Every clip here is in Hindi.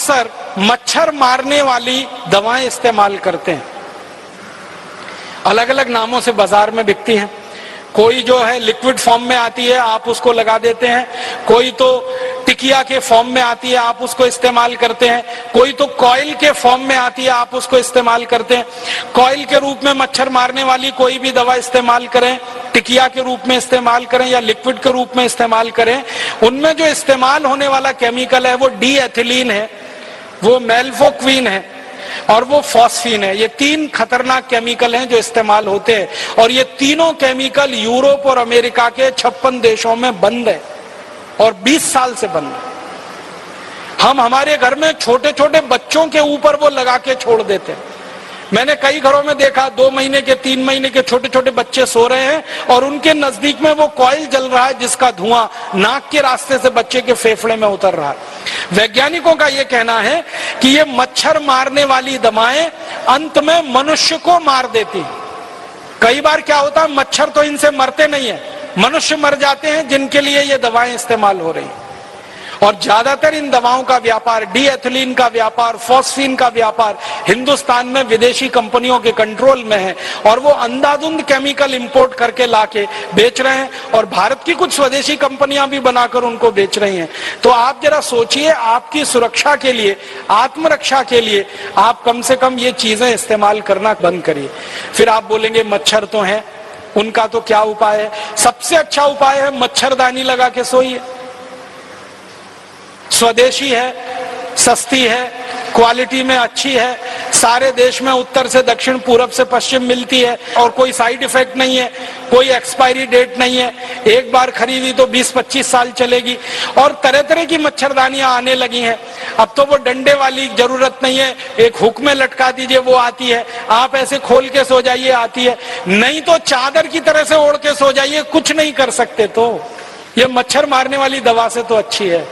अक्सर मच्छर मारने वाली दवाएं इस्तेमाल करते हैं। अलग अलग नामों से बाजार में बिकती हैं। कोई जो है लिक्विड फॉर्म में आती है, आप उसको लगा देते हैं। कोई तो टिकिया के फॉर्म में आती है, आप उसको इस्तेमाल करते हैं। कोई तो कॉइल के फॉर्म में आती है, आप उसको इस्तेमाल करते हैं। कॉइल के रूप में मच्छर मारने वाली कोई भी दवा इस्तेमाल करें, टिकिया के रूप में इस्तेमाल करें या लिक्विड के रूप में इस्तेमाल करें, उनमें जो इस्तेमाल होने वाला केमिकल है वो डी एथिलीन है, वो मेल्फोक्विन है और वो फॉस्फीन है। ये तीन खतरनाक केमिकल हैं जो इस्तेमाल होते हैं, और ये तीनों केमिकल यूरोप और अमेरिका के 56 देशों में बंद है और 20 साल से बंद है। हम हमारे घर में छोटे छोटे बच्चों के ऊपर वो लगा के छोड़ देते हैं। मैंने कई घरों में देखा 2 महीने के 3 महीने के छोटे छोटे बच्चे सो रहे हैं और उनके नजदीक में वो कॉइल जल रहा है जिसका धुआं नाक के रास्ते से बच्चे के फेफड़े में उतर रहा है। वैज्ञानिकों का यह कहना है कि ये मच्छर मारने वाली दवाएं अंत में मनुष्य को मार देती। कई बार क्या होता है, मच्छर तो इनसे मरते नहीं है, मनुष्य मर जाते हैं जिनके लिए ये दवाएं इस्तेमाल हो रही हैं। और ज्यादातर इन दवाओं का व्यापार, डी एथिलीन का व्यापार, फॉस्फीन का व्यापार हिंदुस्तान में विदेशी कंपनियों के कंट्रोल में है और वो अंधाधुंध केमिकल इंपोर्ट करके लाके बेच रहे हैं और भारत की कुछ स्वदेशी कंपनियां भी बनाकर उनको बेच रही हैं। तो आप जरा सोचिए, आपकी सुरक्षा के लिए, आत्मरक्षा के लिए आप कम से कम ये चीजें इस्तेमाल करना बंद करिए। फिर आप बोलेंगे मच्छर तो है, उनका तो क्या उपाय है? सबसे अच्छा उपाय है मच्छरदानी लगा के सोइए। स्वदेशी है, सस्ती है, क्वालिटी में अच्छी है, सारे देश में उत्तर से दक्षिण पूरब से पश्चिम मिलती है और कोई साइड इफेक्ट नहीं है, कोई एक्सपायरी डेट नहीं है। एक बार खरीदी तो 20-25 साल चलेगी। और तरह तरह की मच्छरदानियां आने लगी हैं। अब तो वो डंडे वाली जरूरत नहीं है, एक हुक में लटका दीजिए वो आती है, आप ऐसे खोल के सो जाइए आती है, नहीं तो चादर की तरह से ओढ़ के सो जाइए, कुछ नहीं कर सकते। तो ये मच्छर मारने वाली दवा से तो अच्छी है।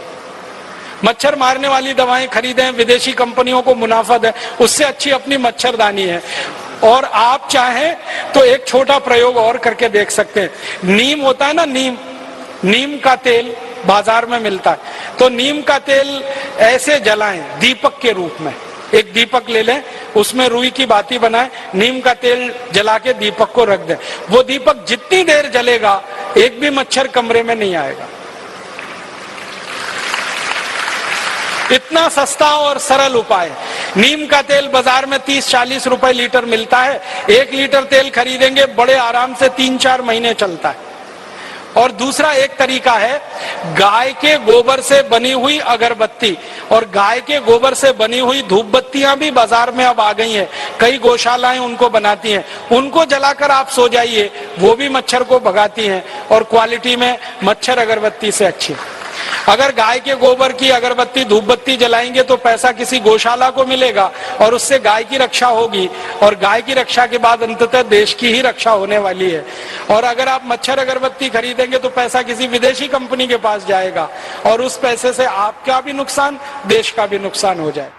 मच्छर मारने वाली दवाएं खरीदें, विदेशी कंपनियों को मुनाफा दें, उससे अच्छी अपनी मच्छरदानी है। और आप चाहें तो एक छोटा प्रयोग और करके देख सकते हैं। नीम होता है ना, नीम का तेल बाजार में मिलता है, तो नीम का तेल ऐसे जलाएं दीपक के रूप में। एक दीपक ले लें, उसमें रुई की बाती बनाएं, नीम का तेल जला के दीपक को रख दें। वो दीपक जितनी देर जलेगा एक भी मच्छर कमरे में नहीं आएगा। इतना सस्ता और सरल उपाय। नीम का तेल बाजार में 30-40 रुपए लीटर मिलता है। 1 लीटर तेल खरीदेंगे, बड़े आराम से 3-4 महीने चलता है। और दूसरा एक तरीका है, गाय के गोबर से बनी हुई अगरबत्ती और गाय के गोबर से बनी हुई धूप बत्तियां भी बाजार में अब आ गई हैं। कई गौशालाएं उनको बनाती हैं, उनको जलाकर आप सो जाइए, वो भी मच्छर को भगाती हैं और क्वालिटी में मच्छर अगरबत्ती से अच्छी। अगर गाय के गोबर की अगरबत्ती धूप बत्ती जलाएंगे तो पैसा किसी गौशाला को मिलेगा और उससे गाय की रक्षा होगी, और गाय की रक्षा के बाद अंततः देश की ही रक्षा होने वाली है। और अगर आप मच्छर अगरबत्ती खरीदेंगे तो पैसा किसी विदेशी कंपनी के पास जाएगा और उस पैसे से आपका भी नुकसान, देश का भी नुकसान हो जाए।